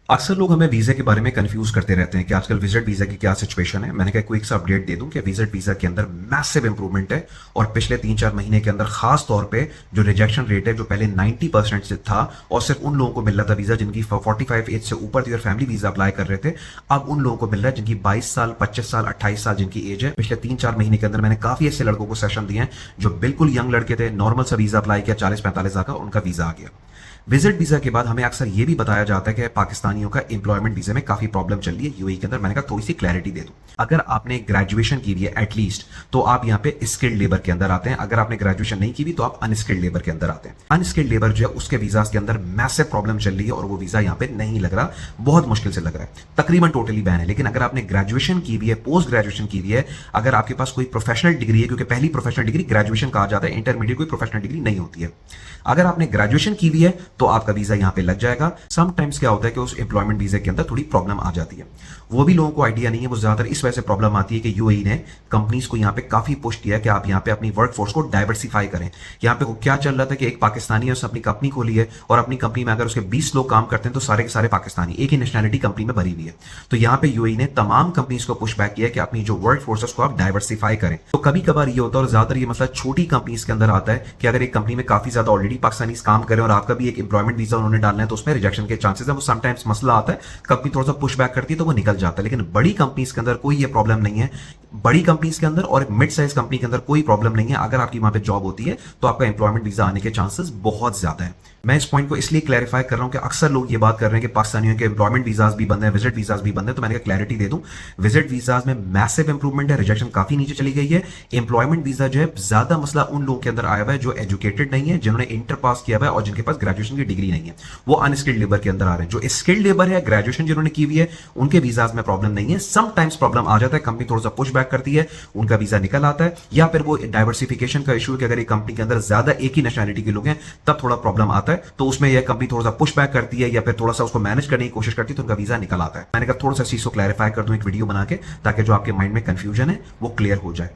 अक्सर लोग हमें वीज़ा के बारे में कंफ्यूज करते रहते हैं कि आजकल विजिट वीज़ा की क्या सिचुएशन है। मैंने कहा क्विक सा अपडेट दे दूं कि विजिट वीज़ा के अंदर मैसिव इंप्रूवमेंट है और पिछले 3-4 महीने के अंदर खास तौर पे जो रिजेक्शन रेट है जो पहले 90% से था और सिर्फ उन लोगों को मिल रहा था वीज़ा जिनकी 45 एज से ऊपर थी और फैमिली वीज़ा अप्लाई कर रहे थे, अब उन लोगों को मिल रहा है जिनकी 22 साल, 25 साल, 28 साल जिनकी एज है। पिछले 3-4 महीने के अंदर मैंने काफ़ी ऐसे लड़कों को सेशन दिए हैं जो बिल्कुल यंग लड़के थे, नॉर्मल सा वीज़ा अप्लाई किया, 40-45 हज़ार का उनका वीज़ा आ गया। विजिट वीजा के बाद हमें अक्सर ये भी बताया जाता है कि पाकिस्तानियों का एम्प्लॉयमेंट वीजा में काफी प्रॉब्लम चल रही है यूएई के अंदर। मैंने कहा थोड़ी सी क्लैरिटी दे दूं। अगर आपने ग्रेजुएशन की हुई है एटलीस्ट तो आप यहाँ पे स्किल्ड लेबर के अंदर आते हैं। अगर आपने ग्रेजुएशन नहीं की हुई तो आप अनस्किल्ड लेबर के अंदर आते हैं। अनस्किल्ड लेबर जो है उसके वीजा के अंदर मैसिव प्रॉब्लम चल रही है और वो वीजा यहाँ पे नहीं लग रहा, बहुत मुश्किल से लग रहा है, तकरीबन टोटली बैन है। लेकिन अगर आपने ग्रेजुएशन की हुई है, पोस्ट ग्रेजुएशन की हुई है, अगर आपके पास कोई प्रोफेशनल डिग्री है, क्योंकि पहली प्रोफेशनल डिग्री ग्रेजुएशन कहा जाता है, इंटरमीडिएट कोई प्रोफेशनल डिग्री नहीं होती है। अगर आपने ग्रेजुएशन की हुई है तो आपका वीजा यहाँ पे लग जाएगा। समटाइम्स क्या होता है कि उस एम्प्लॉयमेंट वीजा के अंदर थोड़ी प्रॉब्लम आ जाती है, वो भी लोगों को आइडिया नहीं है। वो ज्यादातर इस वजह से प्रॉब्लम आती है कि यूएई ने कंपनीज को यहाँ पे काफी पुश किया कि आप यहाँ पे अपनी वर्क फोर्स को डाइवर्सिफाई करें। यहाँ पे क्या चल रहा था कि एक पाकिस्तानी है, उसने अपनी कंपनी खोली है और अपनी कंपनी में अगर उसके 20 लोग काम करते हैं तो सारे के सारे पाकिस्तानी, एक ही नेशनैलिटी कंपनी में भरी हुई है। तो यहाँ पे यूएई ने तमाम कंपनीज को पुश बैक किया कि अपनी जो वर्क फोर्स है उसको आप डाइवर्सिफाई करें। तो कभी कभार ये होता है और ज्यादातर ये मसला छोटी कंपनीज के अंदर आता है कि अगर एक कंपनी में काफी ज्यादा ऑलरेडी पाकिस्तानी काम करें और आपका भी एक एम्प्लॉयमेंट वीजा उन्होंने डालना है तो उसमें रिजेक्शन के चांसेस है। वो समटाइम्स मसला आता है, कंपनी थोड़ा सा पुश बैक करती है तो वो निकल जाता है। लेकिन बड़ी कंपनीज के अंदर कोई ये प्रॉब्लम नहीं है। बड़ी कंपनीज के अंदर और मिड साइज कंपनी के अंदर कोई प्रॉब्लम नहीं है। अगर आपकी वहां पे जॉब होती है तो आपका एम्प्लॉयमेंट वीजा आने के चांसेस बहुत ज्यादा है। मैं इस पॉइंट को इसलिए क्लैरिफाई कर रहा हूं कि अक्सर लोग ये बात कर रहे हैं कि पाकिस्तानियों के एम्प्लॉयमेंट वीजाज भी बंद है, विजिट वीजाज भी बंद है। तो मैंने क्लैरिटी दे दूं, विजिट वीजाज में मैसिव इंप्रूवमेंट है, रिजेक्शन काफी नीचे चली गई है। एम्प्लॉयमेंट वीजा जो है ज्यादा मसला उन लोगों के अंदर आया हुआ है जो एजुकेटेड नहीं है, जिन्होंने इंटर पास किया हुआ है और जिनके पास ग्रेजुएशन की डिग्री नहीं है, वो अनस्किल्ड लेबर के अंदर आ रहे हैं। जो स्किल्ड लेबर है, ग्रेजुएशन जिन्होंने की हुई है, उनके वीजाज में प्रॉब्लम नहीं है। समटाइम्स प्रॉब्लम आ जाता है, कंपनी थोड़ा सा पुश बैक करती है, उनका वीजा निकल आता है, या फिर वो डाइवर्सिफिकेशन का इशू है कि अगर एक कंपनी के अंदर ज्यादा एक ही नेशनैलिटी के लोग हैं तब थोड़ा प्रॉब्लम आता है। तो उसमें यह कंपनी थोड़ा सा पुश बैक करती है या फिर थोड़ा सा उसको मैनेज करने की कोशिश करती है तो उनका वीजा निकल आता है। मैंने कहा थोड़ा सा चीज को क्लैरिफाई कर दूं एक वीडियो बना के, ताकि जो आपके माइंड में कंफ्यूजन है वो क्लियर हो जाए।